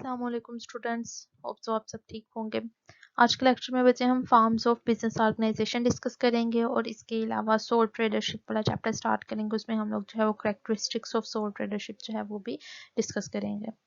अस्सलाम वालेकुम students. Hope so आप सब ठीक होंगे। आज के लेक्चर में बच्चे हम forms of business organisation discuss करेंगे और इसके अलावा सोल ट्रेडरशिप वाला चैप्टर स्टार्ट करेंगे। उसमें हम लोग जो है वो कैरेक्टरिस्टिक्स ऑफ सोल ट्रेडरशिप जो है वो भी डिस्कस करेंगे।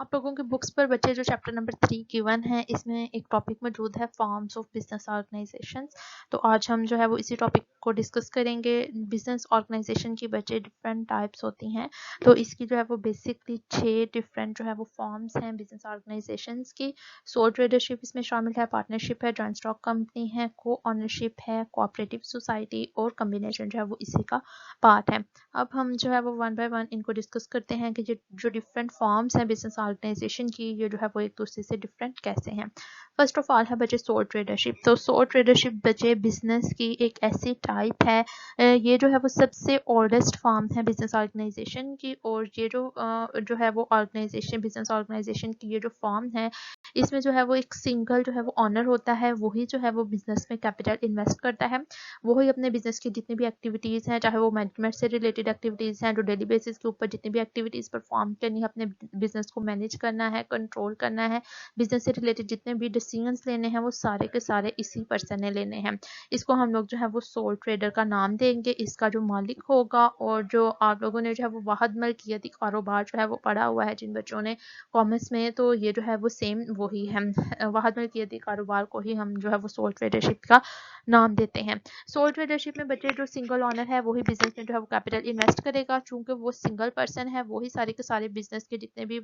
आप लोगों की बुक्स पर बच्चे जो चैप्टर नंबर 3 गिवन है, इसमें एक टॉपिक मौजूद है फॉर्म्स ऑफ बिजनेस ऑर्गेनाइजेशंस। तो आज हम जो है वो इसी टॉपिक को डिस्कस करेंगे। बिजनेस ऑर्गेनाइजेशन की बच्चे डिफरेंट टाइप्स होती हैं, तो इसकी जो है वो बेसिकली 6 डिफरेंट जो है वो फॉर्म्स हैं बिजनेस ऑर्गेनाइजेशंस की। सोल ट्रेडरशिप इसमें शामिल है, पार्टनरशिप है, जॉइंट स्टॉक कंपनी है, को ऑनरशिप है, कोऑपरेटिव सोसाइटी और कम्बिनेशन जो है वो इसी का पार्ट है। अब हम जो है वो वन बाय वन इनको डिस्कस करते हैं कि जो डिफरेंट फॉर्म्स हैं बिजनेस ऑर्गेनाइजेशन की, ये जो है वो एक दूसरे से डिफरेंट कैसे हैं। फर्स्ट ऑफ ऑल है बच्चे सोल ट्रेडरशिप। तो सोल ट्रेडरशिप बच्चे बिजनेस की एक ऐसी टाइप है, ये जो है वो सबसे ओल्डेस्ट फॉर्म है बिजनेस ऑर्गेनाइजेशन की। और ये जो है वो ऑर्गेनाइजेशन बिजनेस ऑर्गेनाइजेशन की ये जो फॉर्म है, इसमें जो है वो एक सिंगल जो है वो ऑनर होता है, वही जो है वो बिजनेस में कैपिटल इन्वेस्ट करता है। वही अपने बिजनेस की जितनी भी एक्टिविटीज़ हैं, चाहे वो मैनेजमेंट से रिलेटेड एक्टिविटीज़ हैं, जो डेली बेसिस के ऊपर जितनी भी एक्टिविटीज़ परफॉर्म करनी है, अपने बिजनेस को मैनेज करना है, कंट्रोल करना है, बिजनेस से रिलेटेड जितने भी डिसीजंस लेने हैं वो सारे के सारे इसी पर्सन ने लेने हैं। इसको हम लोग जो है वो सोल ट्रेडर का नाम देंगे। इसका जो मालिक होगा, और जो आप लोगों ने जो है वो वाहद मलकियती कारोबार जो है वो पढ़ा हुआ है जिन बच्चों ने कॉमर्स में, तो ये जो है वो सेम वही है। वाहद मलकियती कारोबार को ही हम जो है वो सोल ट्रेडरशिप का नाम देते हैं। सोल ट्रेडरशिप में बच्चे जो सिंगल ऑनर है वही बिजनेस में जो है वो कैपिटल इन्वेस्ट करेगा। चूंकि वो सिंगल पर्सन है, वही सारे के सारे बिजनेस के जितने भी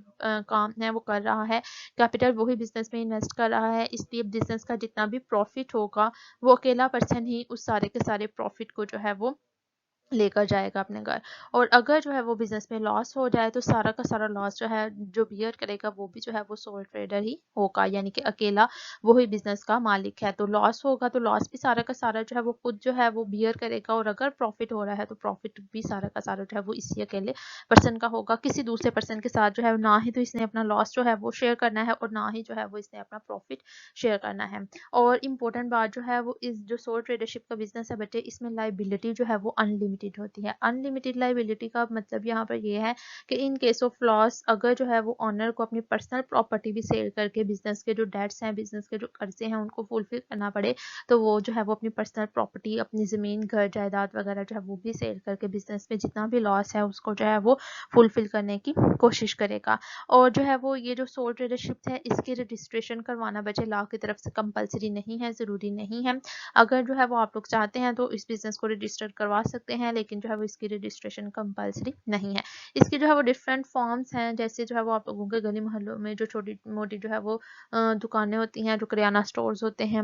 काम हैं वो कर रहा है, कैपिटल वही बिजनेस में इन्वेस्ट कर रहा है, इसलिए बिजनेस का जितना भी प्रॉफिट होगा वो अकेला पर्सन ही उस सारे के सारे प्रॉफिट को जो है वो लेकर जाएगा अपने घर। और अगर जो है वो बिजनेस में लॉस हो जाए तो सारा का सारा लॉस जो है जो बियर करेगा वो भी जो है वो सोल ट्रेडर ही होगा, यानी कि अकेला वही बिजनेस का मालिक है। तो लॉस होगा तो लॉस भी सारा का सारा जो है वो खुद जो है वो बियर करेगा, और अगर प्रॉफिट हो रहा है तो प्रॉफिट भी सारा का सारा जो है वो इसी अकेले पर्सन का होगा। किसी दूसरे पर्सन के साथ जो है ना ही तो इसने अपना लॉस जो है वो शेयर करना है, और ना ही जो है वो इसने अपना प्रॉफिट शेयर करना है। और इम्पोर्टेंट बात जो है वो इस जो सोल ट्रेडरशिप का बिजनेस है बच्चे, इसमें लाइबिलिटी जो है वो अनलिमिटेड होती है। अनलिमिटेड लाइबिलिटी का मतलब यहाँ पर ये है कि इन केस ऑफ लॉस, अगर जो है वो ऑनर को अपनी पर्सनल प्रॉपर्टी भी सेल करके बिजनेस के जो डेट्स हैं, बिजनेस के जो कर्जे हैं उनको फुलफिल करना पड़े, तो वो जो है वो अपनी पर्सनल प्रॉपर्टी, अपनी ज़मीन, घर, जायदाद वगैरह जो है वो भी सेल करके बिजनेस में जितना भी लॉस है उसको जो है वो फुलफिल करने की कोशिश करेगा। और जो है वो ये जो सोल ट्रेडरशिप है, इसकी रजिस्ट्रेशन करवाना बच्चे लॉ की तरफ से कंपलसरी नहीं है, ज़रूरी नहीं है। अगर जो है वो आप लोग चाहते हैं तो इस बिज़नेस को रजिस्टर करवा सकते हैं, लेकिन जो है वो इसकी रजिस्ट्रेशन कंपलसरी नहीं है। इसकी जो है वो डिफरेंट फॉर्म्स हैं, जैसे जो है वो आप लोगों के गली मोहल्लों में जो छोटी मोटी जो है वो दुकानें होती हैं, जो किराना स्टोर्स होते हैं,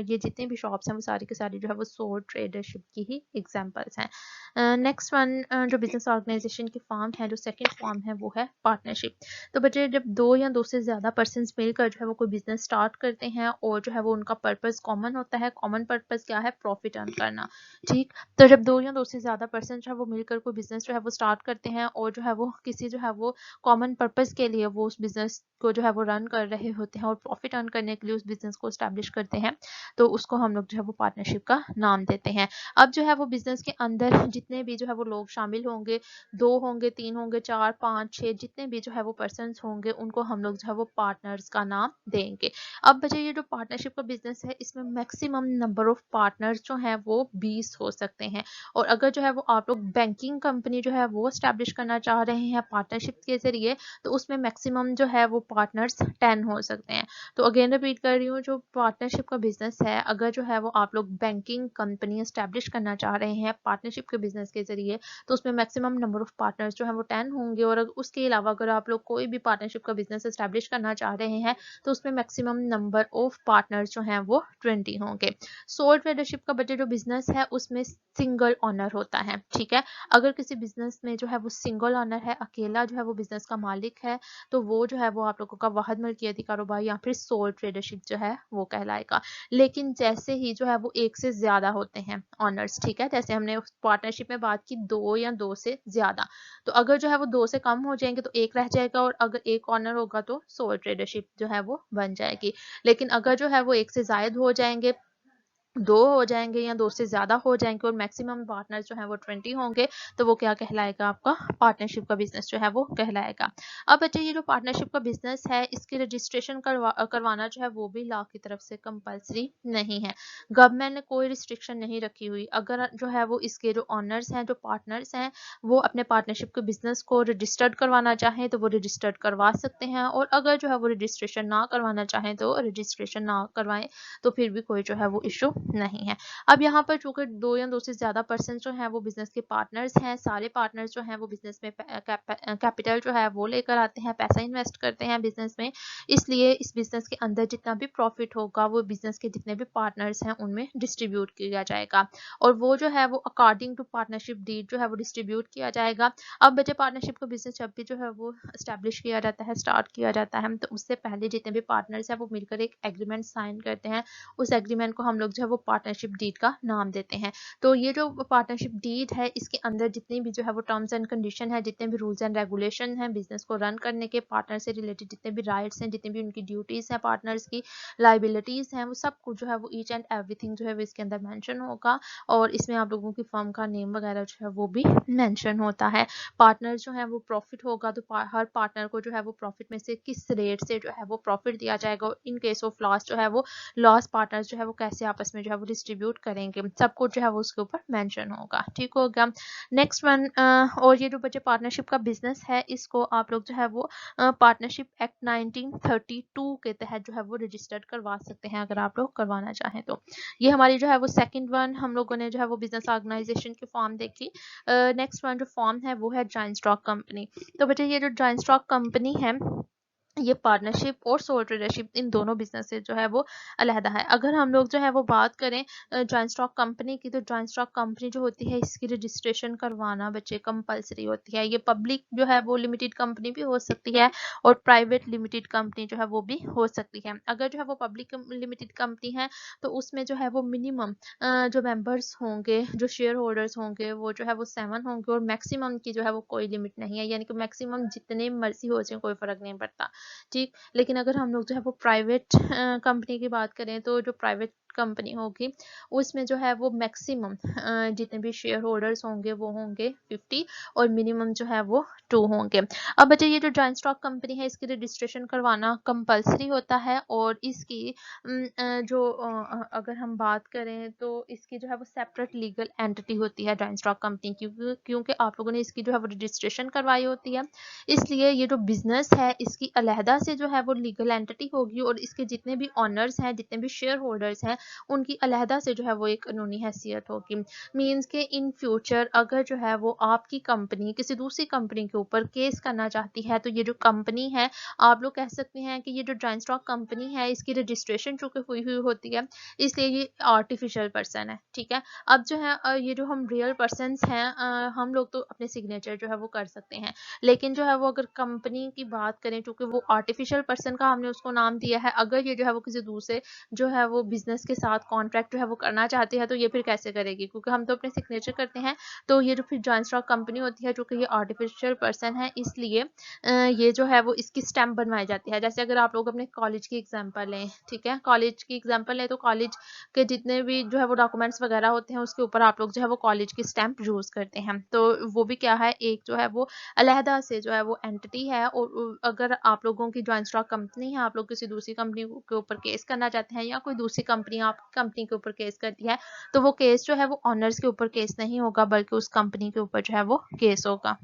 ये जितनी भी शॉप्स हैं वो सारी की सारी जो है वो सोल ट्रेडरशिप की ही एग्जांपल्स हैं। नेक्स्ट वन जो बिजनेस ऑर्गेनाइजेशन की फॉर्म है, जो सेकंड फॉर्म है वो है पार्टनरशिप। तो बच्चे जब दो या दो से ज़्यादा पर्सन्स मिलकर जो है वो कोई बिजनेस स्टार्ट करते हैं, और जो है वो उनका पर्पस कॉमन होता है। कॉमन पर्पस क्या है? प्रॉफिट अर्न करना। ठीक, तो जब दो या दो से ज़्यादा पर्सन जो है वो मिलकर कोई बिजनेस जो है वो स्टार्ट करते हैं, और जो है वो किसी जो है वो कॉमन पर्पस के लिए वो उस बिजनेस को जो है वो रन कर रहे होते हैं, और प्रॉफिट अर्न करने के लिए उस बिजनेस को स्टैब्लिश करते हैं, तो उसको हम लोग जो है वो पार्टनरशिप का नाम देते हैं। अब जो है वो बिजनेस के अंदर जितने भी जो है वो लोग शामिल होंगे, 2 होंगे, 3 होंगे, 4, 5, 6 जितने भी जो है वो पर्सन्स होंगे, उनको हम लोग जो है वो पार्टनर्स का नाम देंगे। अब बच्चे ये जो पार्टनरशिप का बिजनेस है, इसमें मैक्सिमम नंबर ऑफ पार्टनर्स जो हैं वो 20 हो सकते हैं। और अगर जो है वो आप लोग बैंकिंग कंपनी जो है वो स्टैब्लिश करना चाह रहे हैं पार्टनरशिप के जरिए, तो उसमें मैक्सिमम जो है वो पार्टनर्स 10 हो सकते हैं। तो अगेन रिपीट कर रही हूँ, जो पार्टनरशिप का बिजनेस है, अगर जो है वो आप लोग बैंकिंग कंपनी स्टैब्लिश करना चाह रहे हैं पार्टनरशिप के बिजनेस के जरिए, तो उसमें मैक्सिमम नंबर ऑफ पार्टनर्स जो है वो 10 होंगे। और उसके अलावा अगर आप लोग कोई भी पार्टनरशिप का बिजनेस स्टैब्लिश करना चाह रहे हैं, तो उसमें मैक्सिमम नंबर ऑफ पार्टनर्स जो हैं वो 20 होंगे। सोल ट्रेडरशिप का बजट जो बिजनेस है उसमें सिंगल ऑनर होता है। ठीक है, अगर किसी बिजनेस में जो है वो सिंगल ऑनर है, अकेला जो है वो बिजनेस का मालिक है, तो वो जो है वो आप लोगों का वाहद मलकियती कारोबार या फिर सोल ट्रेडरशिप जो है वो कहलाएगा। लेकिन जैसे ही जो है वो एक से ज्यादा होते हैं ऑनर्स, ठीक है, जैसे हमने पार्टनरशिप में बात की 2 या 2 से ज्यादा, तो अगर जो है वो 2 से कम हो जाएंगे तो एक रह जाएगा, और अगर एक ऑनर होगा तो सोल ट्रेडरशिप जो है वो बन जाएगी। लेकिन अगर जो है वो एक से ज्यादा हो जाएंगे, 2 हो जाएंगे या 2 से ज़्यादा हो जाएंगे और मैक्सिमम पार्टनर जो है वो 20 होंगे, तो वो क्या कहलाएगा, आपका पार्टनरशिप का बिजनेस जो है वो कहलाएगा। अब बच्चे ये जो पार्टनरशिप का बिजनेस है, इसकी रजिस्ट्रेशन करवाना जो है वो भी लॉ की तरफ से कंपलसरी नहीं है। गवर्नमेंट ने कोई रिस्ट्रिक्शन नहीं रखी हुई। अगर जो है वो इसके जो ऑनर्स हैं, जो पार्टनर्स हैं, वो अपने पार्टनरशिप के बिजनेस को रजिस्टर्ड करवाना चाहें तो वो रजिस्टर्ड करवा सकते हैं, और अगर जो है वो रजिस्ट्रेशन ना करवाना चाहें तो रजिस्ट्रेशन ना करवाएं, तो फिर भी कोई जो है वो इशू नहीं है। अब यहाँ पर चूंकि 2 या 2 से ज़्यादा पर्सन जो हैं वो बिजनेस के पार्टनर्स हैं, सारे पार्टनर्स जो हैं वो बिजनेस में कैपिटल जो है वो लेकर आते हैं, पैसा इन्वेस्ट करते हैं बिजनेस में, इसलिए इस बिजनेस के अंदर जितना भी प्रॉफिट होगा वो बिजनेस के जितने भी पार्टनर्स हैं उनमें डिस्ट्रीब्यूट किया जाएगा, और वो जो है वो अकॉर्डिंग टू पार्टनरशिप डीड जो है वो डिस्ट्रीब्यूट किया जाएगा। अब बच्चे पार्टनरशिप का बिजनेस जब भी जो है वो स्टैब्लिश किया जाता है, स्टार्ट किया जाता है, तो उससे पहले जितने भी पार्टनर्स हैं वो मिलकर एक एग्रीमेंट साइन करते हैं। उस एग्रीमेंट को हम लोग जो है वो पार्टनरशिप डीड का नाम देते हैं। तो ये जो पार्टनरशिप डीड है, इसके अंदर जितनी भी जो है वो टर्म्स एंड कंडीशन है, जितने भी रूल्स एंड रेगुलेशन हैं बिजनेस को रन करने के, पार्टनर से रिलेटेड जितने भी राइट्स हैं, जितनी भी उनकी ड्यूटीज हैं, पार्टनर्स की लाइबिलिटीज हैं, वो सब कुछ जो है वो ईच एंड एवरीथिंग जो है वो इसके अंदर मेंशन होगा, और इसमें आप लोगों की फर्म का नेम वगैरह जो है वो भी मेंशन होता है। पार्टनर जो है वो प्रॉफिट होगा तो हर पार्टनर को जो है वो प्रॉफिट में से किस रेट से जो है वो प्रॉफिट दिया जाएगा, इन केस ऑफ लॉस जो है वो लॉस पार्टनर्स जो है वो कैसे आपस में जो है वो डिस्ट्रीब्यूट करेंगे, सब कुछ जो है वो उसके ऊपर मेंशन होगा। ठीक हो गया। नेक्स्ट वन, और ये जो बच्चे पार्टनरशिप का बिजनेस है, इसको आप लोग जो है वो पार्टनरशिप एक्ट 1932 के तहत जो है वो रजिस्टर्ड करवा सकते हैं, अगर आप लोग करवाना चाहें तो। ये हमारी जो है वो सेकंड वन हम लोगों ने जो है वो बिजनेस ऑर्गेनाइजेशन की फॉर्म देखी। नेक्स्ट वन जो फॉर्म है वो है जॉइंट स्टॉक कंपनी। तो बच्चे ये जो जॉइंट स्टॉक कंपनी है, ये पार्टनरशिप और सोल ट्रेडरशिप इन दोनों बिजनेस से जो है वो अलहदा है। अगर हम लोग जो है वो बात करें जॉइंट स्टॉक कंपनी की, तो जॉइंट स्टॉक कंपनी जो होती है इसकी रजिस्ट्रेशन करवाना बच्चे कंपलसरी होती है। ये पब्लिक जो है वो लिमिटेड कंपनी भी हो सकती है और प्राइवेट लिमिटेड कंपनी जो है वो भी हो सकती है। अगर जो है वो पब्लिक लिमिटेड कंपनी है तो उसमें जो है वो मिनिमम जो मेंबर्स होंगे, जो शेयर होल्डर्स होंगे, वो जो है वो 7 होंगे, और मैक्सिमम की जो है वो कोई लिमिट नहीं है, यानी कि मैक्सिमम जितने मर्जी हो जाए कोई फर्क नहीं पड़ता। ठीक। लेकिन अगर हम लोग जो है वो प्राइवेट कंपनी की बात करें, तो जो प्राइवेट कंपनी होगी उसमें जो है वो मैक्सिमम जितने भी शेयर होल्डर्स होंगे वो होंगे 50, और मिनिमम जो है वो 2 होंगे। अब बच्चे ये जो जॉइंट स्टॉक कंपनी है इसकी रजिस्ट्रेशन करवाना कंपलसरी होता है, और इसकी अगर हम बात करें तो इसकी जो है वो सेपरेट लीगल एंटिटी होती है जॉइंट स्टॉक कंपनी, क्योंकि आप लोगों ने इसकी जो है वो रजिस्ट्रेशन करवाई होती है, इसलिए ये जो बिजनेस है इसकी अलहदा से जो है वो लीगल एंटिटी होगी, और इसके जितने भी ऑनर्स हैं, जितने भी शेयर होल्डर्स हैं, उनकी अलहदा से जो है वो एक कानूनी हैसियत होगी। मींस के इन फ्यूचर अगर जो है वो आपकी कंपनी किसी दूसरी कंपनी के ऊपर केस करना चाहती है, तो ये जो कंपनी है, आप लोग कह सकते हैं कि ये जो जॉइंट स्टॉक कंपनी है इसकी रजिस्ट्रेशन चूंकि हुई हुई होती है, इसलिए ये आर्टिफिशियल पर्सन है। ठीक है। अब जो है ये जो हम रियल पर्सन हैं, हम लोग तो अपने सिग्नेचर जो है वो कर सकते हैं, लेकिन जो है वो अगर कंपनी की बात करें, क्योंकि वो आर्टिफिशियल पर्सन का हमने उसको नाम दिया है, अगर ये जो है वो किसी दूसरे जो है वो बिजनेस के साथ कॉन्ट्रैक्ट जो है वो करना चाहती है, तो ये फिर कैसे करेगी, क्योंकि हम तो अपने सिग्नेचर करते हैं। तो ये जो फिर जॉइंट स्टॉक कंपनी होती है, जो कि ये आर्टिफिशियल पर्सन है, इसलिए ये जो है वो इसकी स्टैंप बनवाई जाती है। जैसे अगर आप लोग अपने कॉलेज की एग्जाम्पल लें, ठीक है, कॉलेज की एग्जाम्पल लें, तो कॉलेज के जितने भी जो है वो डॉक्यूमेंट्स वगैरह होते हैं उसके ऊपर आप लोग जो है वो कॉलेज की स्टैंप यूज करते हैं। तो वो भी क्या है, एक जो है वो अलहदा से जो है वो एंटिटी है, और अगर आप लोगों की जॉइंट स्टॉक कंपनी है, आप लोग किसी दूसरी कंपनी के ऊपर केस करना चाहते हैं, या कोई दूसरी कंपनी आपकी कंपनी के ऊपर केस करती है, तो वो केस जो है वो ऑनर्स के ऊपर केस नहीं होगा, बल्कि उस कंपनी के ऊपर जो है वो केस होगा।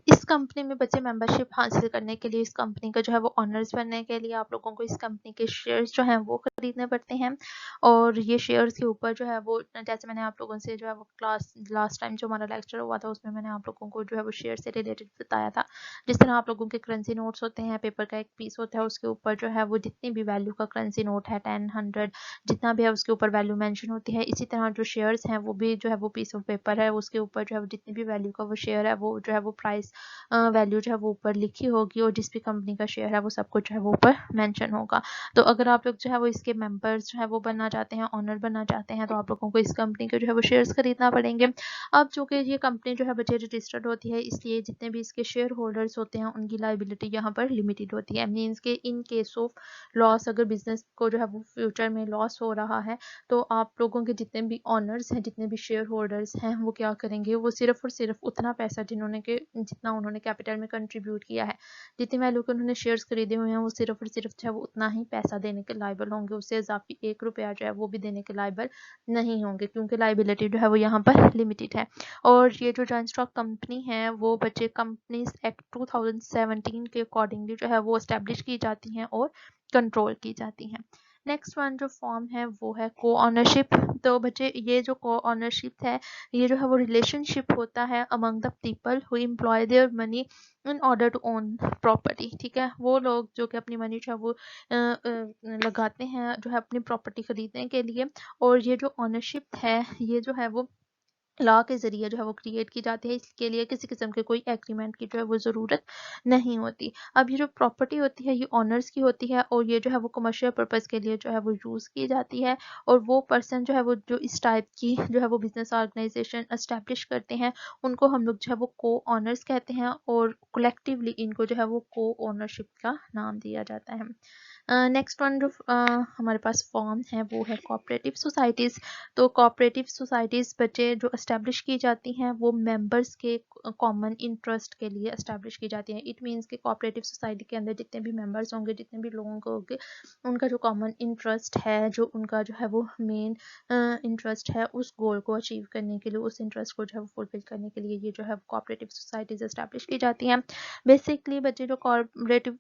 इस कंपनी में बच्चे मेंबरशिप हासिल करने के लिए, इस कंपनी का जो है वो ऑनर्स बनने के लिए आप लोगों को इस कंपनी के शेयर्स जो हैं वो खरीदने पड़ते हैं, और ये शेयर्स के ऊपर जो है वो, जैसे मैंने आप लोगों से जो है वो क्लास लास्ट टाइम जो हमारा लेक्चर हुआ था उसमें मैंने आप लोगों को जो है वो शेयर से रिलेटेड बताया था, जिस तरह आप लोगों के करेंसी नोट्स होते हैं, पेपर का एक पीस होता है, उसके ऊपर जो है वो जितनी भी वैल्यू का करेंसी नोट है, 10, 100 जितना भी है उसके ऊपर वैल्यू मेंशन होती है, इसी तरह जो शेयर्स हैं वो भी जो है वो पीस ऑफ पेपर है, उसके ऊपर जो है जितनी भी वैल्यू का वो शेयर है वो जो है वो प्राइस वैल्यू जो है वो ऊपर लिखी होगी, और जिस भी कंपनी का शेयर है वो सब कुछ जो है वो ऊपर मेंशन होगा। तो अगर आप लोग जो है वो इस इसके मेंबर्स जो है वो बनना चाहते हैं, ऑनर बनना चाहते हैं, तो आप लोगों को इस कंपनी के जो है वो शेयर्स खरीदना पड़ेंगे। अब चूँकि ये कंपनी जो है बच्चे रजिस्टर्ड होती है, इसलिए जितने भी इसके शेयर होल्डर्स होते हैं उनकी लाइबिलिटी यहाँ पर लिमिटेड होती है। मीन्स के इन केस ऑफ लॉस, अगर बिजनेस को जो है वो फ्यूचर में लॉस हो रहा है, तो आप लोगों के जितने भी ऑनर्स हैं, जितने भी शेयर होल्डर्स हैं, वो क्या करेंगे, वो सिर्फ और सिर्फ उतना पैसा जितना उन्होंने कैपिटल में कंट्रीब्यूट किया है, जितनी वैल्यू के उन्होंने शेयर्स खरीदे हुए हैं, वो सिर्फ और सिर्फ जो है वो उतना ही पैसा देने के लायबल होंगे। उससे इजाफी 1 रुपया जो है वो भी देने के लायबल नहीं होंगे, क्योंकि लाइबिलिटी जो है वो यहाँ पर लिमिटेड है। और ये जो जॉइंट स्टॉक कंपनी है वो बच्चे कंपनीज एक्ट 2017 के अकॉर्डिंगली जो है वो एस्टेब्लिश की जाती हैं और कंट्रोल की जाती हैं। नेक्स्ट वन जो फॉर्म है वो है को ऑनरशिप। तो बच्चे ये जो को ऑनरशिप है, ये जो है वो रिलेशनशिप होता है among the people who employ their money in order to own property. ठीक है, वो लोग जो कि अपनी मनी जो है वो लगाते हैं जो है अपनी प्रॉपर्टी खरीदने के लिए। और ये जो ऑनरशिप है ये जो है वो लॉ के ज़रिए जो है वो क्रिएट की जाती है। इसके लिए किसी किस्म के कोई एग्रीमेंट की जो है वो ज़रूरत नहीं होती। अब ये जो प्रॉपर्टी होती है ये ऑनर्स की होती है, और ये जो है वो कमर्शियल पर्पज़ के लिए जो है वो यूज़ की जाती है। और वो पर्सन जो है वो जो इस टाइप की जो है वो बिजनेस ऑर्गेनाइजेशन एस्टेब्लिश करते हैं, उनको हम लोग जो है वो को ऑनर्स कहते हैं, और कलेक्टिवली इनको जो है वो को ओनरशिप का नाम दिया जाता है। नेक्स्ट वन जो हमारे पास फॉर्म है वो है कोऑपरेटिव सोसाइटीज़। तो कोऑपरेटिव सोसाइटीज़ बच्चे जो एस्टेब्लिश की जाती हैं वो मेंबर्स के कॉमन इंटरेस्ट के लिए एस्टेब्लिश की जाती हैं। इट मीन्स कि कोऑपरेटिव सोसाइटी के अंदर जितने भी मेंबर्स होंगे, जितने भी लोगों को होंगे, उनका जो कॉमन इंटरेस्ट है, जो उनका जो है वो मेन इंटरेस्ट है, उस गोल को अचीव करने के लिए, उस इंटरेस्ट को जो है वो फुलफिल करने के लिए ये जो है कोऑपरेटिव सोसाइटीज़ एस्टेब्लिश की जाती हैं। बेसिकली बच्चे जो कोऑपरेटिव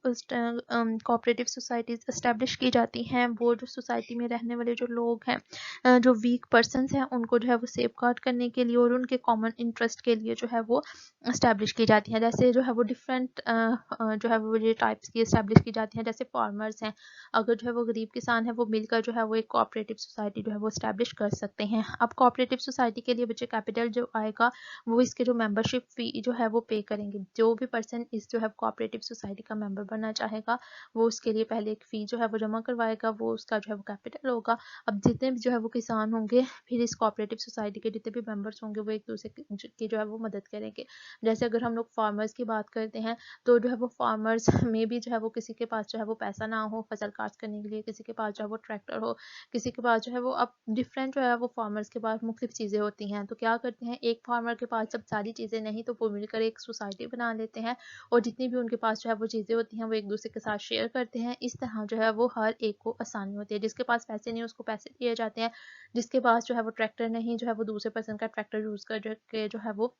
सोसाइटीज़ एस्टेब्लिश की जाती हैं, वो जो सोसाइटी में रहने वाले जो लोग हैं, जो वीक पर्सनस हैं, उनको जो है वो सेफ गार्ड करने के लिए और उनके कॉमन इंटरेस्ट के लिए जो है वो एस्टेब्लिश की जाती हैं। जैसे जो है वो डिफरेंट जो है वो ये टाइप्स की एस्टेब्लिश की जाती हैं। जैसे फार्मर्स हैं, अगर जो है वो गरीब किसान है, वो मिलकर जो है वो एक कोऑपरेटिव सोसाइटी जो है वो एस्टेब्लिश कर सकते हैं। अब कोऑपरेटिव सोसाइटी के लिए बच्चे कैपिटल जो आएगा वो इसके जो मेंबरशिप फी जो है वो पे करेंगे। जो भी पर्सन इस जो है कोऑपरेटिव सोसाइटी का मेंबर बनना चाहेगा, वो उसके लिए पहले एक फ़ी जो है वो जमा करवाएगा, वो उसका जो है वो कैपिटल होगा। अब जितने भी जो है वो किसान होंगे, फिर इस कोऑपरेटिव सोसाइटी के जितने भी मेंबर्स होंगे, वो एक दूसरे की जो है वो मदद करेंगे। जैसे अगर हम लोग फार्मर्स की बात करते हैं, तो जो है वो फार्मर्स में भी जो है वो किसी के पास जो है वो पैसा ना हो फसल काश्त करने के लिए, किसी के पास जो है वो ट्रैक्टर हो, किसी के पास जो है वो अब डिफरेंट जो है वो फार्मर्स के पास मुख्तलिफ चीज़ें होती हैं। तो क्या करते हैं, एक फार्मर के पास जब सारी चीज़ें नहीं, तो वो मिलकर एक सोसाइटी बना लेते हैं, और जितनी भी उनके पास जो है वो चीज़ें होती हैं वो एक दूसरे के साथ शेयर करते हैं। इस तरह जो है वो हर एक को आसानी होती है। जिसके पास पैसे नहीं उसको पैसे दिए जाते हैं, जिसके पास जो है वो ट्रैक्टर नहीं, जो है वो दूसरे पर्सन का ट्रैक्टर यूज़ कर के जो है वो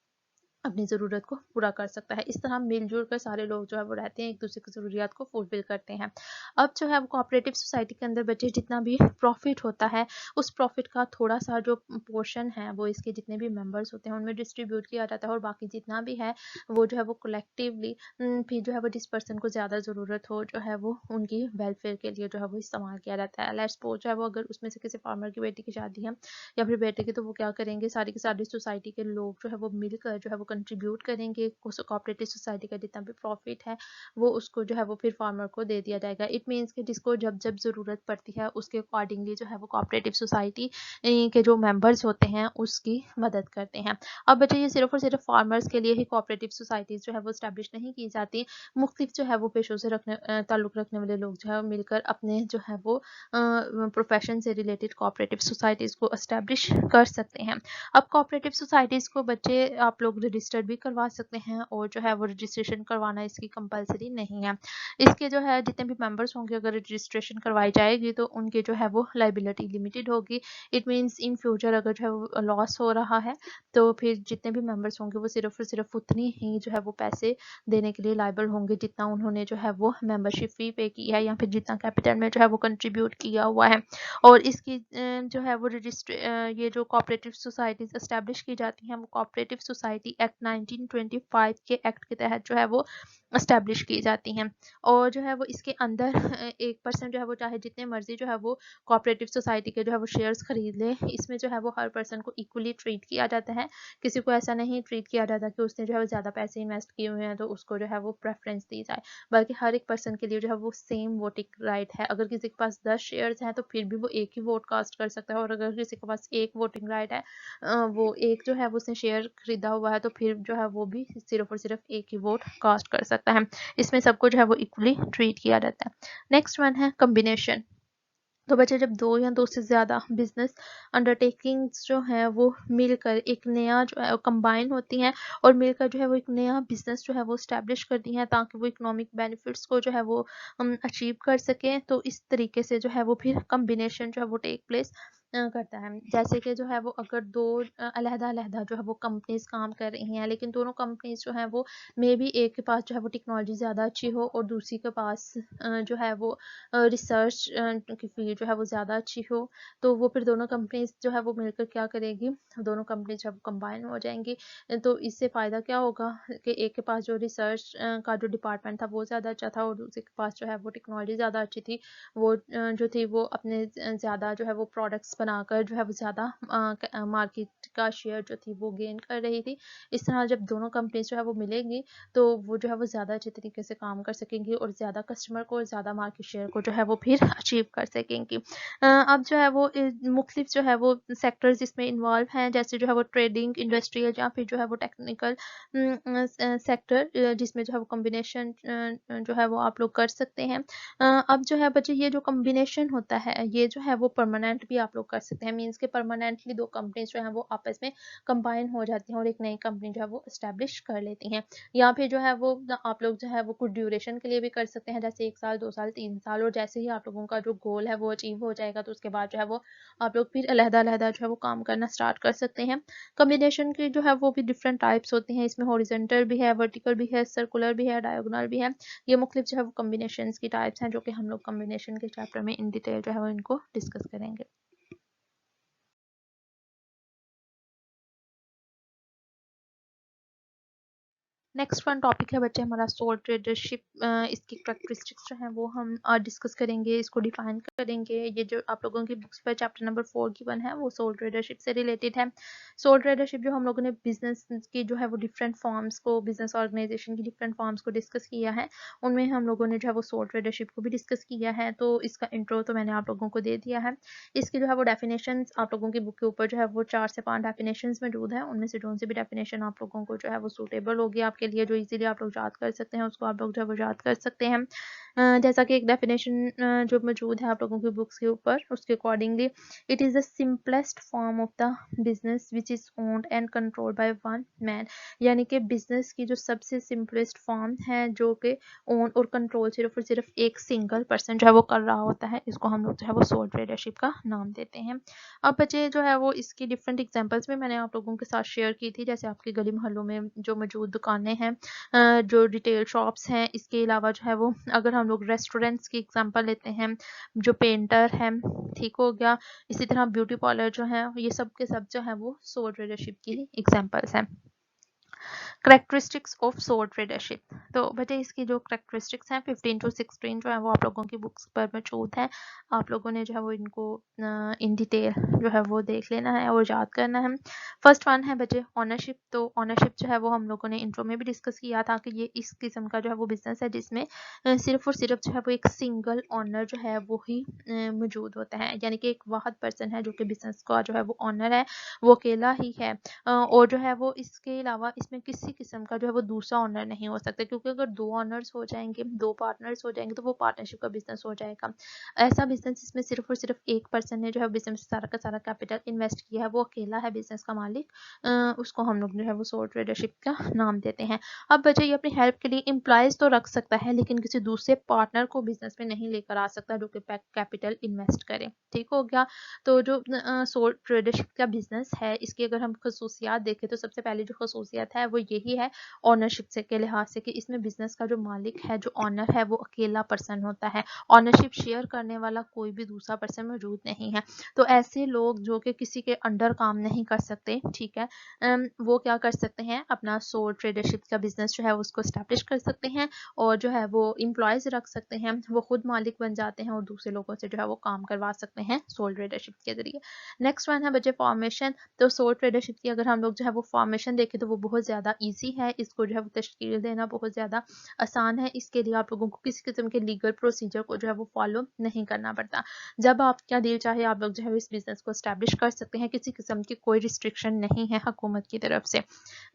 अपनी ज़रूरत को पूरा कर सकता है। इस तरह मिलजुल कर सारे लोग जो है वो रहते हैं, एक दूसरे की ज़रूरियात को फुलफिल करते हैं। अब जो है वो कोऑपरेटिव सोसाइटी के अंदर बच्चे जितना भी प्रॉफिट होता है, उस प्रॉफिट का थोड़ा सा जो पोर्शन है वो इसके जितने भी मेंबर्स होते हैं उनमें डिस्ट्रीब्यूट किया जाता है, और बाकी जितना भी है वो जो है वो कलेक्टिवली फिर जो है वो जिस पर्सन को ज़्यादा ज़रूरत हो जो है वो उनकी वेलफेयर के लिए जो है वो इस्तेमाल किया जाता है। लेट्स सपोज जो है वो अगर उसमें से किसी फार्मर की बेटी की शादी है या फिर बेटे की, तो वो क्या करेंगे, सारी की सारी सोसाइटी के लोग जो है वो मिलकर जो है वो कंट्रीब्यूट करेंगे। कोऑपरेटिव सोसाइटी का जितना भी प्रॉफिट है वो उसको जो है वो फिर फार्मर को दे दिया जाएगा। इट मीन्स कि जिसको जब जब ज़रूरत पड़ती है उसके अकॉर्डिंगली जो है वो कोऑपरेटिव सोसाइटी के जो मेंबर्स होते हैं उसकी मदद करते हैं। अब बच्चे ये सिर्फ और सिर्फ फार्मर्स के लिए ही कोऑपरेटिव सोसाइटीज़ जो है वो इस्टेब्लिश नहीं की जाती। मुख्तलिफ जो है वो पेशों से ताल्लुक़ रखने वाले लोग जो है मिलकर अपने जो है वो प्रोफेशन से रिलेटेड कोऑपरेटिव सोसाइटीज़ को एस्टेब्लिश कर सकते हैं। अब कोऑपरेटिव सोसाइटीज़ को बच्चे आप लोग रजिस्टर्ड भी करवा सकते हैं, और जो है वो रजिस्ट्रेशन करवाना इसकी कंपलसरी नहीं है। इसके जो है जितने भी मेंबर्स होंगे, अगर रजिस्ट्रेशन करवाई जाएगी तो उनके जो है वो लाइबिलिटी लिमिटेड होगी। इट मीन्स इन फ्यूचर अगर जो है वो लॉस हो रहा है, तो फिर जितने भी मेंबर्स होंगे वो सिर्फ और सिर्फ उतनी ही जो है वो पैसे देने के लिए लायबल होंगे जितना उन्होंने जो है वो मेंबरशिप फ़ी पे की है, या फिर जितना कैपिटल में जो है वो कंट्रीब्यूट किया हुआ है। और इसकी जो है वो ये जो कोऑपरेटिव सोसाइटीज़ एस्टेब्लिश की जाती हैं वो कोऑपरेटिव सोसाइटी एक्ट 1925 के एक्ट के तहत जो है वो एस्टेब्लिश की जाती हैं। और जो है वो इसके अंदर एक पर्सन जो है वो चाहे जितने मर्जी जो है वो कोऑपरेटिव सोसाइटी के जो है वो शेयर्स खरीद ले, इसमें जो है वो हर पर्सन को इक्वली ट्रीट किया जाता है। किसी को ऐसा नहीं ट्रीट किया जाता कि उसने जो है वो ज़्यादा पैसे इन्वेस्ट किए हुए हैं तो उसको जो है वो प्रेफरेंस दी जाए, बल्कि हर एक पर्सन के लिए जो है वो सेम वोटिंग राइट है। अगर किसी के पास 10 शेयर्स हैं तो फिर भी वो एक ही वोट कास्ट कर सकता है, और अगर किसी के पास एक वोटिंग राइट है, वो एक जो है वो उसने शेयर खरीदा हुआ है, तो फिर जो है वो भी सिर्फ और सिर्फ एक ही वोट कास्ट कर सकता है। इसमें सबको जो है वो इक्वली ट्रीट किया जाता है। नेक्स्ट वन है कम्बिनेशन। तो बच्चे जब दो या दो से ज़्यादा बिजनेस अंडरटेकिंग्स जो है वो मिलकर एक नया जो है कंबाइन होती हैं और मिलकर जो है वो एक नया बिजनेस जो है वो स्टैब्लिश करती हैं ताकि वो इकोनॉमिक बेनिफिट्स को जो है वो अचीव कर सकें, तो इस तरीके से जो है वो फिर कम्बिनेशन जो है वो टेक प्लेस करता है। जैसे कि जो है वो अगर दो अलहदा-अलहदा जो है वो कंपनीज काम कर रही हैं, लेकिन दोनों कंपनीज जो हैं वो मे बी एक के पास जो है वो टेक्नोलॉजी ज़्यादा अच्छी हो और दूसरी के पास जो है वो रिसर्च की फील्ड जो है वो ज़्यादा अच्छी हो, तो वो फिर दोनों कंपनीज जो है वो मिलकर क्या करेगी, दोनों कंपनीज जब कंबाइन हो जाएंगी तो इससे फ़ायदा क्या होगा कि एक के पास जो रिसर्च का जो डिपार्टमेंट था वो ज़्यादा अच्छा था और दूसरे के पास जो है वो टेक्नोलॉजी ज़्यादा अच्छी थी, वो जो थी वो अपने ज़्यादा जो है वो प्रोडक्ट्स बनाकर जो है वो ज़्यादा मार्केट का शेयर जो थी वो गेन कर रही थी। इस तरह जब दोनों कंपनीज जो है वो मिलेंगी तो वो जो है वो ज़्यादा अच्छे तरीके से काम कर सकेंगी और ज़्यादा कस्टमर को, ज़्यादा मार्केट शेयर को जो है वो फिर अचीव कर सकेंगी। अब जो है वो मुख्तलिफ जो है वो सेक्टर्स इसमें इन्वॉल्व हैं, जैसे जो है वो ट्रेडिंग, इंडस्ट्रियल या फिर जो है वो टेक्निकल सेक्टर, जिसमें जो है वो कम्बिनेशन जो है वो आप लोग कर सकते हैं। अब जो है बच्चे ये जो कम्बिनेशन होता है ये जो है वो परमानेंट भी आप लोग कर सकते हैं, मीन्स के परमानेंटली दो कंपनीज जो है वो आपस में कंबाइन हो जाती हैं और एक नई कंपनी जो है वो इस्टेब्लिश कर लेती हैं। या फिर जो है वो आप लोग जो है वो कुछ ड्यूरेशन के लिए भी कर सकते हैं, जैसे 1 साल 2 साल 3 साल, और जैसे ही आप लोगों का जो गोल है वो अचीव हो जाएगा तो उसके बाद जो है वो आप लोग फिर अलहदा-अलहदा जो है वो काम करना स्टार्ट कर सकते हैं। कॉम्बिनेशन की जो है वो भी डिफरेंट टाइप्स होती हैं, इसमें हॉरिजॉन्टल भी है, वर्टिकल भी है, सर्कुलर भी है, डायगोनल भी है। ये मुख्तलिफ जो है वो कॉम्बिनेशंस की टाइप्स हैं जो कि हम लोग कॉम्बिनेशन के चैप्टर में इन डिटेल जो है वो इनको डिस्कस करेंगे। नेक्स्ट वन टॉपिक है बच्चे हमारा सोल ट्रेडरशिप। इसकी करैक्टरिस्टिक्स जो हैं वो हम डिस्कस करेंगे, इसको डिफाइन करेंगे। ये जो आप लोगों की बुक्स पर चैप्टर नंबर 4 की वन है वो सोल ट्रेडरशिप से रिलेटेड है। सोल ट्रेडरशिप जो हम लोगों ने बिजनेस की जो है वो डिफरेंट फॉर्म्स को, बिजनेस ऑर्गेनाइजेशन की डिफरेंट फॉर्म्स को डिस्कस किया है, उनमें हम लोगों ने जो है वो सोल ट्रेडरशिप को भी डिस्कस किया है, तो इसका इंट्रो तो मैंने आप लोगों को दे दिया है। इसकी जो है वो डेफिनेशन आप लोगों की बुक के ऊपर जो है वो 4 से 5 डेफिनेशन मौजूद है, उनमें से जो सी भी डेफिनेशन आप लोगों को जो है वो सूटेबल होगी आपके लिए, जो इजीली आप लोग याद कर सकते हैं उसको आप लोग जो है वो याद कर सकते हैं। जैसा कि एक डेफिनेशन जो मौजूद है आप लोगों की बुक्स के ऊपर, उसके accordingly it is the simplest form of the business which is owned and controlled by one man. यानी कि बिजनेस की जो सबसे सिंपलेस्ट फॉर्म है जो कि ओन और कंट्रोल सिर्फ और सिर्फ एक सिंगल पर्सन जो है वो कर रहा होता है, इसको हम लोग जो है वो सोल ट्रेडरशिप का नाम देते हैं। अब बच्चे जो है वो इसकी डिफरेंट एग्जांपल्स में मैंने आप लोगों के साथ शेयर की थी, जैसे आपकी गली मोहल्लों में जो मौजूद दुकानें हैं, जो रिटेल शॉप्स हैं, इसके अलावा जो है वो अगर हम लोग रेस्टोरेंट्स की एग्जांपल लेते हैं, जो पेंटर है, ठीक हो गया, इसी तरह ब्यूटी पार्लर जो है, ये सब के सब जो है वो सोल ट्रेडरशिप की एग्जांपल्स हैं। Characteristics of sole tradership. तो बच्चे इसकी जो करैक्टरिस्टिक्स हैं 15 to 16 जो है वो आप लोगों की बुक्स पर मौजूद है, आप लोगों ने जो है वो इनको इन डिटेल जो है वो देख लेना है और याद करना है। फर्स्ट वन है बच्चे ऑनरशिप। तो ऑनरशिप जो है वो हम लोगों ने इंट्रो में भी डिस्कस किया था कि ये इस किस्म का जो है वो बिजनेस है जिसमें सिर्फ और सिर्फ जो है वो एक सिंगल ऑनर जो है वो ही मौजूद होता है, यानी कि एक वाहिद पर्सन है जो कि बिजनेस का जो है वो ऑनर है, वो अकेला ही है, और जो है वो इसके अलावा इसमें किसी किस्म का जो है वो दूसरा ऑनर नहीं हो सकता, क्योंकि अगर दो ऑनर्स हो जाएंगे, दो पार्टनर्स हो जाएंगे तो वो पार्टनरशिप का बिजनेस हो जाएगा। ऐसा बिजनेस जिसमें सिर्फ और सिर्फ एक पर्सन ने जो है बिजनेस सारा का सारा कैपिटल इन्वेस्ट किया है, वो अकेला है बिजनेस का मालिक, उसको हम लोग जो है वो सोल ट्रेडरशिप का नाम देते हैं। अब बच्चे ये अपनी हेल्प के लिए एम्प्लॉयज तो रख सकता है, लेकिन किसी दूसरे पार्टनर को बिजनेस में नहीं लेकर आ सकता जो कि कैपिटल इन्वेस्ट करे, ठीक हो गया। तो जो सोल ट्रेडरशिप का बिजनेस है, इसकी अगर हम खसूसियात देखें तो सबसे पहले जो खसूसियत है वो ये यही है ओनरशिप से के लिहाज से कि इसमें बिजनेस का जो मालिक है, जो ओनर है, वो अकेला पर्सन होता है। ओनरशिप शेयर करने वाला कोई भी दूसरा पर्सन मौजूद नहीं है। तो ऐसे लोग जो कि किसी के अंडर काम नहीं कर सकते, ठीक है, वो क्या कर सकते हैं, अपना सोल ट्रेडरशिप का बिजनेस जो है उसको स्टैब्लिश कर सकते हैं और जो है वो एम्प्लॉयज रख सकते हैं, वो खुद मालिक बन जाते हैं और दूसरे लोगों से जो है वो काम करवा सकते हैं सोल ट्रेडरशिप के जरिए। नेक्स्ट वन है बच्चे फॉर्मेशन। तो सोल ट्रेडरशिप की अगर हम लोग जो है वो फॉर्मेशन देखें तो वो बहुत ज़्यादा ईजी है, इसको जो है वो तश्कील देना बहुत ज़्यादा आसान है। इसके लिए आप लोगों को किसी किस्म के लीगल प्रोसीजर को जो है वो फॉलो नहीं करना पड़ता। जब आपका दिल चाहे आप लोग जो है इस बिजनेस को स्टैब्लिश कर सकते हैं, किसी किस्म की कोई रिस्ट्रिक्शन नहीं है हुकूमत की तरफ से।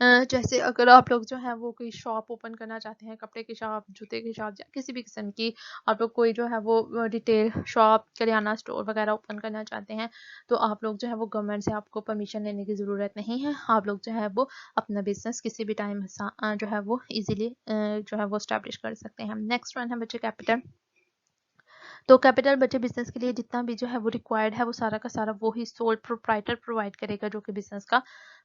जैसे अगर आप लोग जो है वो कोई शॉप ओपन करना चाहते हैं, कपड़े की शॉप, जूते की शॉप या किसी भी किस्म की आप लोग कोई जो है वो रिटेल शॉप, किराना स्टोर वगैरह ओपन करना चाहते हैं, तो आप लोग जो है वो गवर्नमेंट से आपको परमिशन लेने की ज़रूरत नहीं है। आप लोग जो है वो अपना बिजनेस किसी भी टाइम जो है वो इजीली जो है वो स्टैब्लिश कर सकते हैं। नेक्स्ट वन है बच्चे कैपिटल। तो कैपिटल बच्चे बिजनेस के लिए जितना भी जो है वो रिक्वायर्ड है वो सारा का सारा वो ही सोल प्रोप्राइटर प्रोवाइड करेगा जो कि बिजनेस का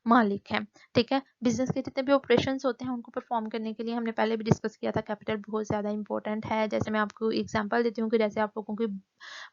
मालिक है, ठीक है। बिजनेस के जितने भी ऑपरेशंस होते हैं उनको परफॉर्म करने के लिए हमने पहले भी डिस्कस किया था, कैपिटल बहुत ज़्यादा इंपॉर्टेंट है। जैसे मैं आपको एग्जांपल देती हूँ कि जैसे आप लोगों की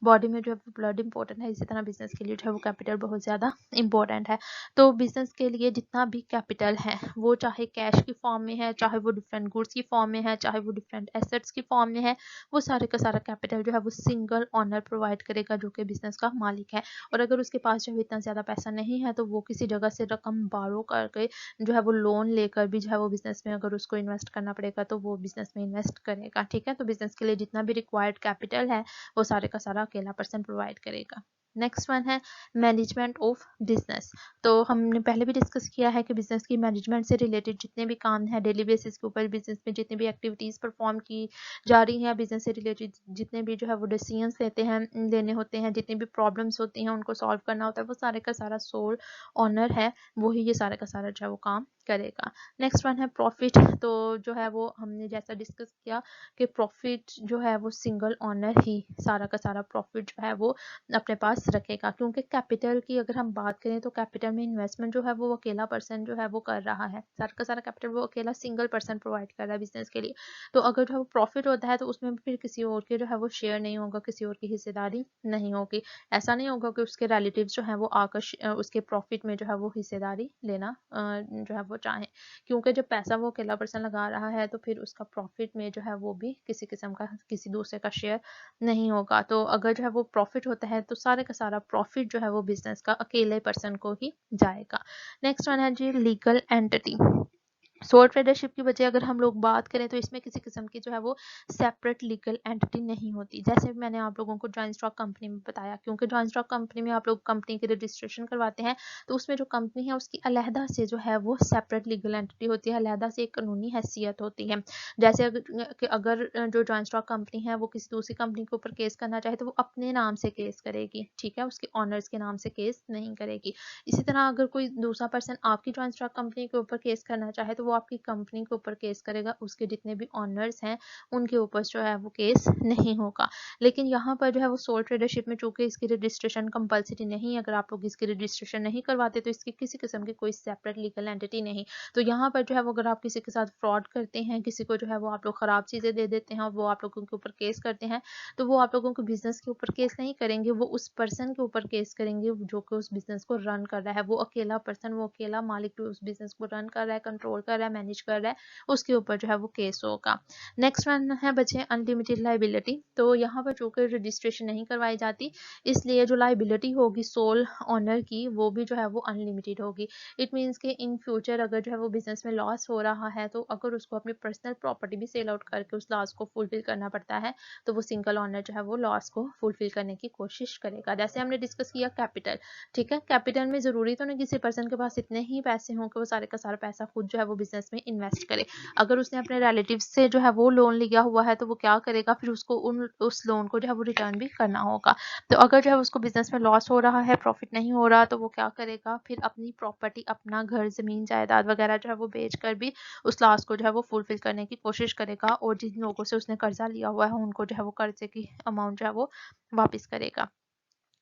बॉडी में जो है ब्लड इंपॉर्टेंट है, इसी तरह बिजनेस के लिए जो है वो कैपिटल बहुत ज़्यादा इंपॉर्टेंट है। तो बिजनेस के लिए जितना भी कैपिटल है वो चाहे कैश की फॉर्म में है, चाहे वो डिफरेंट गुड्स की फॉर्म में है, चाहे वो डिफरेंट एसेट्स की फॉर्म में है, वो सारे का सारा कैपिटल जो है वो सिंगल ओनर प्रोवाइड करेगा जो कि बिजनेस का मालिक है। और अगर उसके पास जो है इतना ज़्यादा पैसा नहीं है तो वो किसी जगह से रकम बारो करके जो है वो लोन लेकर भी जो है वो बिजनेस में अगर उसको इन्वेस्ट करना पड़ेगा तो वो बिजनेस में इन्वेस्ट करेगा, ठीक है। तो बिजनेस के लिए जितना भी रिक्वायर्ड कैपिटल है वो सारे का सारा अकेला पर्सन प्रोवाइड करेगा। नेक्स्ट वन है मैनेजमेंट ऑफ बिजनेस। तो हमने पहले भी डिस्कस किया है कि बिजनेस की मैनेजमेंट से रिलेटेड जितने भी काम हैं डेली बेसिस के ऊपर बिजनेस में जितनी भी एक्टिविटीज़ परफॉर्म की जा रही हैं, बिजनेस से रिलेटेड जितने भी जो है वो डिसीजंस लेने होते हैं, जितनी भी प्रॉब्लम्स होती हैं उनको सॉल्व करना होता है, वो सारे का सारा सोल ऑनर है, वही ये सारे का सारा जो है वो काम करेगा। नेक्स्ट वन है प्रॉफिट। तो जो है वो हमने जैसा डिस्कस किया कि प्रॉफिट जो है वो सिंगल ऑनर ही सारा का सारा प्रॉफिट जो है वो अपने पास रखेगा, क्योंकि कैपिटल की अगर हम बात करें तो कैपिटल में इन्वेस्टमेंट जो है वो अकेला पर्सन जो है वो कर रहा है, सारा का सारा कैपिटल वो अकेला सिंगल पर्सन प्रोवाइड कर रहा है बिजनेस के लिए। तो अगर जो है वो प्रॉफिट होता है तो उसमें फिर किसी और के जो है वो शेयर नहीं होगा, किसी और की हिस्सेदारी नहीं होगी। ऐसा नहीं होगा कि उसके रिलेटिव्स जो है वो आकर उसके प्रॉफिट में जो है वो हिस्सेदारी लेना जो है वो चाहें, क्योंकि जब पैसा वो अकेला पर्सन लगा रहा है तो फिर उसका प्रॉफिट में जो है वो भी किसी किस्म का किसी दूसरे का शेयर नहीं होगा। तो अगर जो है वो प्रॉफिट होता है तो सारे का सारा प्रॉफिट जो है वो बिजनेस का अकेले पर्सन को ही जाएगा। नेक्स्ट वन है जी लीगल एंटिटी। सोल ट्रेडरशिप की वजह अगर हम लोग बात करें तो इसमें किसी किस्म की जो है वो सेपरेट लीगल एंटिटी नहीं होती। जैसे मैंने आप लोगों को जॉइंट स्टॉक कंपनी में बताया, क्योंकि जॉइंट स्टॉक कंपनी में आप लोग कंपनी की रजिस्ट्रेशन करवाते हैं तो उसमें जो कंपनी है उसकी अलहदा से जो है वो सेपरेट लीगल एंटिटी होती है, अलहदा से एक कानूनी हैसियत होती है। जैसे अगर जो जॉइंट स्टॉक कंपनी है वो किसी दूसरी कंपनी के ऊपर केस करना चाहे तो वो अपने नाम से केस करेगी, ठीक है, उसके ऑनर्स के नाम से केस नहीं करेगी। इसी तरह अगर कोई दूसरा पर्सन आपकी जॉइंट स्टॉक कंपनी के ऊपर केस करना चाहे तो वो आपकी कंपनी के ऊपर केस करेगा, उसके जितने भी ऑनर्स हैं उनके ऊपर जो है वो केस नहीं होगा। लेकिन यहाँ पर जो है वो सोल ट्रेडरशिप में चूंकि इसकी रजिस्ट्रेशन कंपलसरी नहीं है, अगर आप लोग इसकी रजिस्ट्रेशन नहीं करवाते तो इसकी किसी किस्म की कोई सेपरेट लीगल एंटिटी नहीं। तो यहाँ पर जो है वो अगर आप किसी के साथ फ्रॉड करते हैं, किसी को जो है वो आप लोग खराब चीज़ें दे देते हैं और वो आप लोगों के ऊपर केस करते हैं, तो वो आप लोगों को बिजनेस के ऊपर केस नहीं करेंगे, वो उस पर्सन के ऊपर केस करेंगे जो कि उस बिजनेस को रन कर रहा है। वो अकेला पर्सन, वो अकेला मालिक जो उस बिजनेस को रन कर रहा है, कंट्रोल कर रहा है, मैनेज कर रहा है, उसके ऊपर जो है वो केस होगा। नेक्स्ट वन है बच्चे अनलिमिटेड लाइबिलिटी। तो यहाँ पर चूंकि रजिस्ट्रेशन नहीं करवाई जाती इसलिए जो लाइबिलिटी होगी सोल ऑनर की वो भी जो है वो अनलिमिटेड होगी। इट मीन्स कि इन फ्यूचर अगर जो है वो बिजनेस में लॉस हो रहा है तो अगर उसको अपनी पर्सनल प्रॉपर्टी भी सेल आउट करके उस लॉस को फुलफिल करना पड़ता है तो वो सिंगल ऑनर जो है वो लॉस को फुलफिल करने की कोशिश करेगा। जैसे हमने डिस्कस किया कैपिटल, ठीक है, कैपिटल में जरूरी तो नहीं किसी पर्सन के पास इतने ही पैसे हों कि वो सारे का सारा पैसा खुद जो है वो बिजनेस में इन्वेस्ट करे। अगर उसने अपने रिलेटिव से जो है वो लोन लिया हुआ है तो वो क्या करेगा, फिर उसको उस लोन को जो है वो रिटर्न भी करना होगा। तो अगर जो है उसको बिजनेस में लॉस हो रहा है, प्रॉफिट नहीं हो रहा, तो वो क्या करेगा, फिर अपनी प्रॉपर्टी, अपना घर, जमीन जायदाद वगैरह जो है वो बेच कर भी उस लॉस को जो है वो फुलफिल करने की कोशिश करेगा और जिन लोगों से उसने कर्जा लिया हुआ है उनको जो है वो कर्जे की अमाउंट जो है वो वापस करेगा।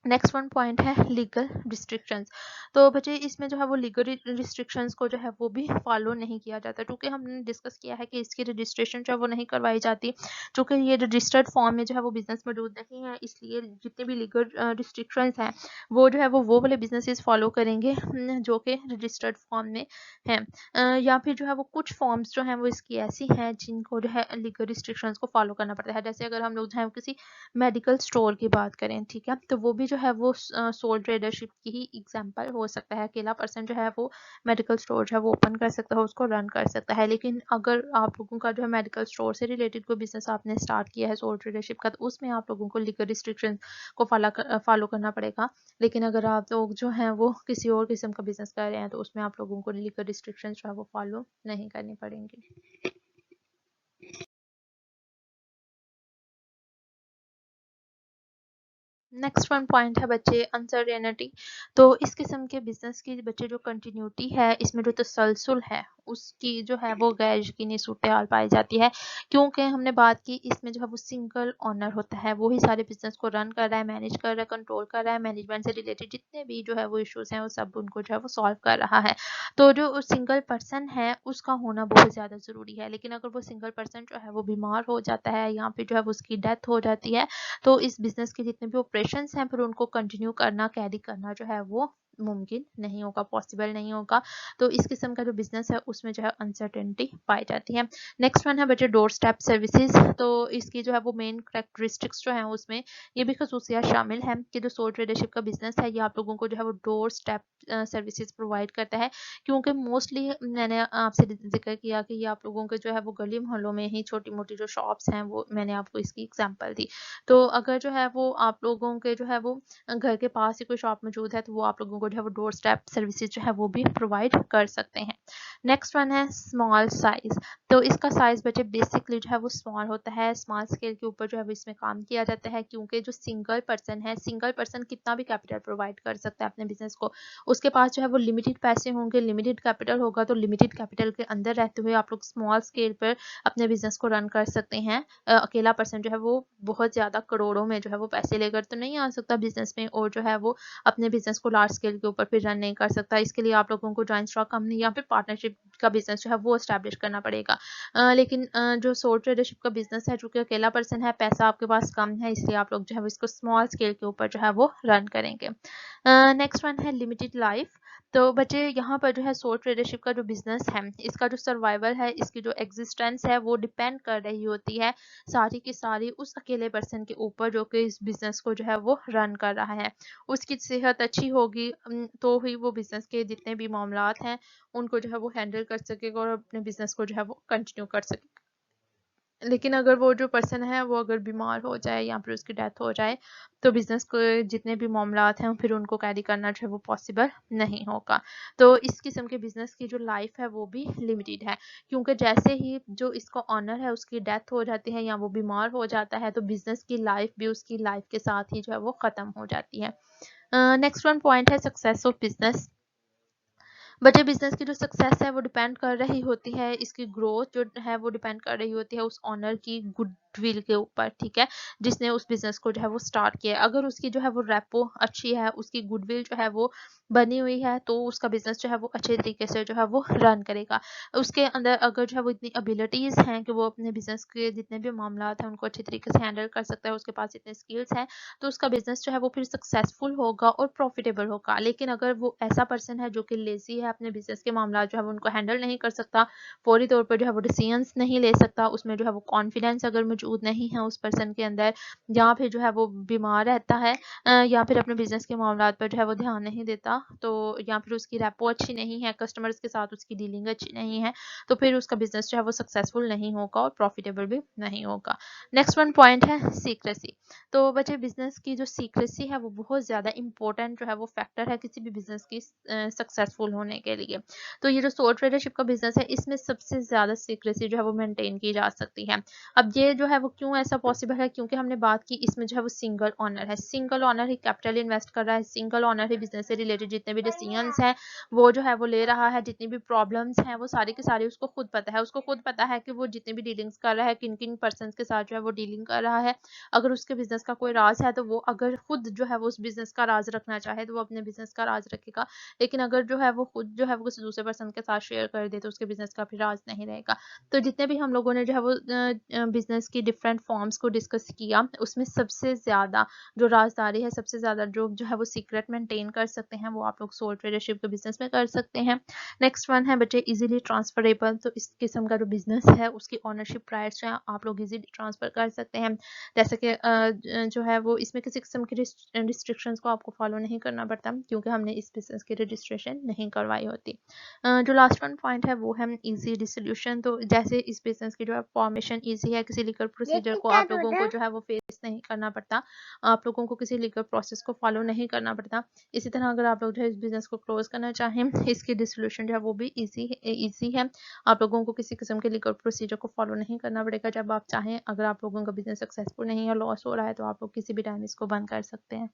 नेक्स्ट वन पॉइंट है लीगल रिस्ट्रिक्शंस। तो बच्चे इसमें जो है वो लीगल रिस्ट्रिक्शंस को जो है वो भी फॉलो नहीं किया जाता, क्योंकि हमने डिस्कस किया है कि इसकी रजिस्ट्रेशन जो है वो नहीं करवाई जाती, क्योंकि ये रजिस्टर्ड फॉर्म में जो है वो बिजनेस मौजूद नहीं है। इसलिए जितने भी लीगल रिस्ट्रिक्शंस हैं वो जो है वो वाले बिजनेसेस फॉलो करेंगे जो कि रजिस्टर्ड फॉर्म में हैं। या फिर जो है वो कुछ फॉर्म्स जो हैं वो इसकी ऐसी हैं जिनको जो है लीगल रिस्ट्रिक्शंस को फॉलो करना पड़ता है। जैसे अगर हम लोग जो है किसी मेडिकल स्टोर की बात करें, ठीक है, तो वो भी जो है वो सोल ट्रेडरशिप की ही एग्जांपल हो सकता है। अकेला पर्सन जो है वो मेडिकल स्टोर जो है वो ओपन कर सकता है, उसको रन कर सकता है। लेकिन अगर आप लोगों का जो है मेडिकल स्टोर से रिलेटेड कोई बिजनेस आपने स्टार्ट किया है सोल ट्रेडरशिप का, तो उसमें आप लोगों को लीगल रिस्ट्रिक्शन को फॉलो करना पड़ेगा। लेकिन अगर आप लोग जो हैं वो किसी और किस्म का बिजनेस कर रहे हैं तो उसमें आप लोगों को लीगल रिस्ट्रिक्शन जो है वो फॉलो नहीं करनी पड़ेंगी। नेक्स्ट वन पॉइंट है बच्चे अनसर्टेनिटी। तो इस किस्म के बिजनेस की बच्चे जो कंटिन्यूटी है, इसमें जो तसलसल है उसकी जो है वो गैर यकीनी सूरत हाल पाई जाती है, क्योंकि हमने बात की इसमें जो है वो सिंगल ऑनर होता है, वो ही सारे बिजनेस को रन कर रहा है, मैनेज कर रहा है, कंट्रोल कर रहा है, मैनेजमेंट से रिलेटेड जितने भी जो है वो इश्यूज हैं वो सब उनको जो है वो सॉल्व कर रहा है। तो जो सिंगल पर्सन है उसका होना बहुत ज़्यादा ज़रूरी है। लेकिन अगर वो सिंगल पर्सन जो है वो बीमार हो जाता है या फिर जो है वो उसकी डेथ हो जाती है, तो इस बिजनेस के जितने भी ऑपरेशंस हैं फिर उनको कंटिन्यू करना, कैरी करना जो है वो मुमकिन नहीं होगा, पॉसिबल नहीं होगा। तो इस किस्म का जो बिजनेस है उसमें जो है अनसर्टेनिटी पाई जाती है। नेक्स्ट वन है बच्चे डोर स्टेप सर्विसेज। तो इसकी जो है वो मेन करेक्टरिस्टिक्स जो है उसमें ये भी खसूसियात शामिल है कि जो सोल ट्रेडरशिप का बिजनेस है ये आप लोगों को जो है वो डोर स्टेप सर्विसेज प्रोवाइड करता है, क्योंकि मोस्टली मैंने आपसे जिक्र किया कि ये आप लोगों के जो है वो गली मोहल्लों में ही छोटी मोटी जो शॉप्स हैं वो मैंने आपको इसकी एग्जांपल दी। तो अगर जो है वो आप लोगों के जो है वो घर के पास ही कोई शॉप मौजूद है तो वो आप लोगों को जो है वो डोर स्टेप सर्विसेज जो है वो भी प्रोवाइड कर सकते हैं। नेक्स्ट वन है स्मॉल साइज। तो इसका साइज बच्चे बेसिकली जो है वो स्मॉल होता है, स्मॉल स्केल के ऊपर जो है वो इसमें काम किया जाता है, क्योंकि जो सिंगल पर्सन है, सिंगल पर्सन कितना भी कैपिटल प्रोवाइड कर सकता है अपने बिजनेस को, उसके पास जो है वो लिमिटेड पैसे होंगे, लिमिटेड कैपिटल होगा, तो लिमिटेड कैपिटल के अंदर रहते हुए आप लोग स्मॉल स्केल पर अपने बिजनेस को रन कर सकते हैं। अकेला पर्सन जो है वो बहुत ज़्यादा करोड़ों में जो है वो पैसे लेकर तो नहीं आ सकता बिजनेस में, और जो है वो अपने बिजनेस को लार्ज स्केल के ऊपर फिर रन नहीं कर सकता। इसके लिए आप लोगों को जॉइंट स्टॉक कंपनी या फिर पार्टनरशिप का बिजनेस जो है वो एस्टैब्लिश करना पड़ेगा। लेकिन जो सोल ट्रेडरशिप का बिजनेस है, चूंकि अकेला पर्सन है, पैसा आपके पास कम है, इसलिए आप लोग जो है वो इसको स्मॉल स्केल के ऊपर जो है वो रन करेंगे। नेक्स्ट वन है लिमिटेड लाइफ। तो बच्चे यहाँ पर जो है सोल ट्रेडरशिप का जो बिजनेस है इसका जो सर्वाइवल है, इसकी जो एग्जिस्टेंस है वो डिपेंड कर रही होती है सारी की सारी उस अकेले पर्सन के ऊपर जो कि इस बिजनेस को जो है वो रन कर रहा है। उसकी सेहत अच्छी होगी तो ही वो बिजनेस के जितने भी मामलात हैं उनको जो है वो हैंडल कर सकेगा और अपने बिजनेस को जो है वो कंटिन्यू कर सकेगा। लेकिन अगर वो जो पर्सन है वो अगर बीमार हो जाए या फिर उसकी डेथ हो जाए तो बिजनेस को जितने भी मामलात हैं फिर उनको कैरी करना जो है वो पॉसिबल नहीं होगा। तो इस किस्म के बिजनेस की जो लाइफ है वो भी लिमिटेड है, क्योंकि जैसे ही जो इसका ऑनर है उसकी डेथ हो जाती है या वो बीमार हो जाता है तो बिजनेस की लाइफ भी उसकी लाइफ के साथ ही जो है वो ख़त्म हो जाती है। नेक्स्ट वन पॉइंट है success of business. But business की जो सक्सेस है वो डिपेंड कर रही होती है, इसकी ग्रोथ जो है वो डिपेंड कर रही होती है उस ऑनर की गुडविल के ऊपर, ठीक है, जिसने उस बिजनेस को जो है वो स्टार्ट किया है। अगर उसकी जो है वो रेपो अच्छी है, उसकी गुडविल जो है वो बनी हुई है, तो उसका बिजनेस जो है वो अच्छे तरीके से जो है वो रन करेगा। उसके अंदर अगर जो है वो इतनी एबिलिटीज हैं कि वो अपने बिजनेस के जितने भी मामला हैं उनको अच्छे तरीके से हैंडल कर सकता है, उसके पास इतने स्किल्स हैं, तो उसका बिजनेस जो है वो फिर सक्सेसफुल होगा और प्रॉफिटेबल होगा। लेकिन अगर वो ऐसा पर्सन है जो कि लेजी है, अपने बिजनेस के मामला जो है वो उनको हैंडल नहीं कर सकता, फौरी तौर पर जो है वो डिसीजंस नहीं ले सकता, उसमें जो है वो कॉन्फिडेंस अगर मौजूद नहीं है उस पर्सन के अंदर, या फिर जो है वो बीमार रहता है या फिर अपने बिजनेस के मामला पर जो है वो ध्यान नहीं देता, तो या फिर उसकी रेपो अच्छी नहीं है, कस्टमर्स के साथ उसकी डीलिंग अच्छी नहीं है, तो फिर उसका बिजनेस जो है वो सक्सेसफुल नहीं होगा और प्रॉफिटेबल भी नहीं होगा। नेक्स्ट वन पॉइंट है सीक्रेसी। तो बच्चे बिजनेस की जो सीक्रेसी है वो बहुत ज़्यादा इंपॉर्टेंट जो है वो फैक्टर है किसी भी बिजनेस की सक्सेसफुल होने के लिए। तो ये जो सोल ट्रेडरशिप का बिजनेस है इसमें सबसे ज़्यादा सीक्रेसी जो है वो मेंटेन की जा सकती है। अब ये जो है वो क्यों ऐसा पॉसिबल है, क्योंकि हमने बात की इसमें जो है वो सिंगल ओनर है, सिंगल ओनर ही कैपिटल इन्वेस्ट कर रहा है, सिंगल ओनर ही बिजनेस से रिलेटेड जितने भी डिसीजंस हैं वो जो है वो ले रहा है, जितनी भी प्रॉब्लम्स हैं वो सारी की सारी उसको खुद पता है, उसको खुद पता है कि वो जितनी भी डीलिंग्स कर रहा है किन किन पर्सन के साथ जो है वो डीलिंग कर रहा है। अगर उसके बिजनेस का कोई राज है तो वो अगर खुद जो है वो उस बिजनेस का राज रखना चाहे तो वो अपने बिजनेस का राज रखेगा, लेकिन अगर जो है वो खुद जो है वो किसी दूसरे पर्सन के साथ शेयर कर दे तो उसके बिजनेस का फिर राज नहीं रहेगा। तो जितने भी हम लोगों ने जो है वो बिजनेस की डिफरेंट फॉर्म्स को डिस्कस किया, उसमें सबसे ज़्यादा जो राजदारी है, सबसे ज़्यादा जो है वो सीक्रेट मेंटेन कर सकते हैं वो आप लोग सोल ट्रेडरशिप के बिजनेस में कर सकते हैं। नेक्स्ट वन है बच्चे इजीली ट्रांसफरेबल, तो इस किस्म का जो बिजनेस है उसकी ओनरशिप राइट्स जो है आप लोग इजीली ट्रांसफर कर सकते हैं, जैसे कि जो है वो इसमें किसी किस्म की रिस्ट्रिक्शंस को आपको फॉलो नहीं करना पड़ता क्योंकि हमने इस बिजनेस की रजिस्ट्रेशन नहीं करवाई होती। जो लास्ट वन पॉइंट है वो है इजी डिसोल्यूशन, तो जैसे इस बिजनेस की जो है फॉर्मेशन इजी है, किसी लीगल प्रोसीजर को आप लोगों को जो है वो फेस नहीं करना पड़ता, आप लोगों को किसी लीगल प्रोसेस को फॉलो नहीं करना पड़ता। इसी तरह अगर आप लोग जो है इस बिजनेस को क्लोज करना चाहें, इसकी डिसोल्यूशन जो है वो भी इजी है, आप लोगों को किसी किस्म के लीगल प्रोसीजर को फॉलो नहीं करना पड़ेगा। जब आप चाहें, अगर आप लोगों का बिजनेस सक्सेसफुल नहीं है, लॉस हो रहा है, तो आप लोग किसी भी टाइम इसको बंद कर सकते हैं।